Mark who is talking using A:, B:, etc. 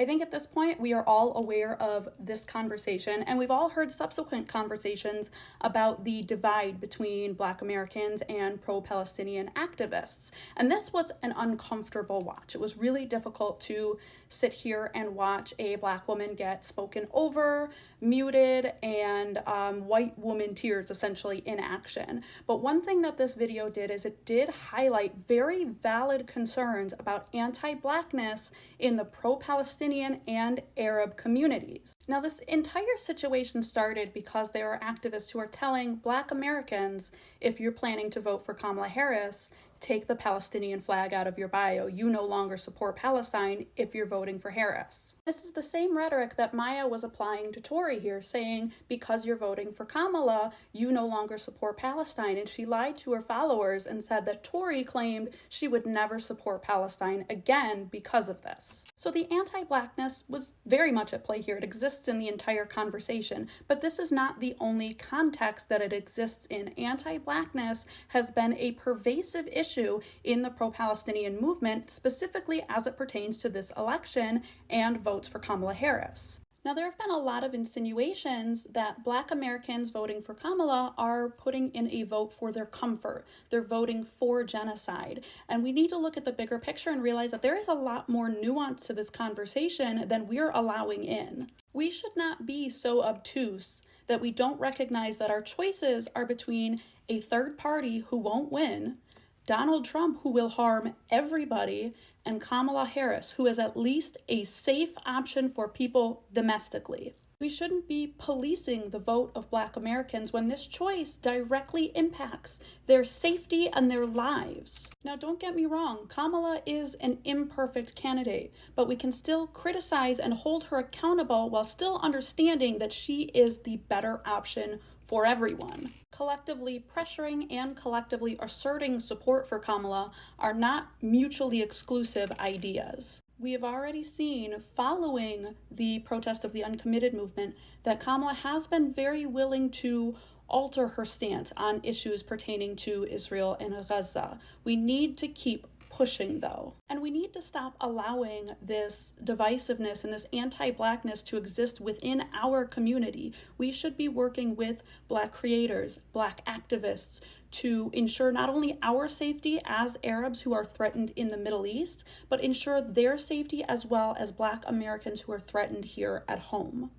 A: I think at this point we are all aware of this conversation, and we've all heard subsequent conversations about the divide between Black Americans and pro-Palestinian activists. And this was an uncomfortable watch. It was really difficult to sit here and watch a Black woman get spoken over, muted, and white woman tears essentially in action. But one thing that this video did is it did highlight very valid concerns about anti-Blackness in the pro-Palestinian and Arab communities. Now, this entire situation started because there are activists who are telling Black Americans, if you're planning to vote for Kamala Harris, take the Palestinian flag out of your bio. You no longer support Palestine if you're voting for Harris. This is the same rhetoric that Maya was applying to Tori here, saying because you're voting for Kamala, you no longer support Palestine. And she lied to her followers and said that Tori claimed she would never support Palestine again because of this. So the anti-Blackness was very much at play here. It exists in the entire conversation, but this is not the only context that it exists in. Anti-Blackness has been a pervasive issue in the pro-Palestinian movement, specifically as it pertains to this election and votes for Kamala Harris. Now, there have been a lot of insinuations that Black Americans voting for Kamala are putting in a vote for their comfort. They're voting for genocide. And we need to look at the bigger picture and realize that there is a lot more nuance to this conversation than we're allowing in. We should not be so obtuse that we don't recognize that our choices are between a third party who won't win, Donald Trump, who will harm everybody, and Kamala Harris, who is at least a safe option for people domestically. We shouldn't be policing the vote of Black Americans when this choice directly impacts their safety and their lives. Now, don't get me wrong, Kamala is an imperfect candidate, but we can still criticize and hold her accountable while still understanding that she is the better option for everyone. Collectively pressuring and collectively asserting support for Kamala are not mutually exclusive ideas. We have already seen, following the protest of the uncommitted movement, that Kamala has been very willing to alter her stance on issues pertaining to Israel and Gaza. We need to keep pushing, though. And we need to stop allowing this divisiveness and this anti-Blackness to exist within our community. We should be working with Black creators, Black activists, to ensure not only our safety as Arabs who are threatened in the Middle East, but ensure their safety as well as Black Americans who are threatened here at home.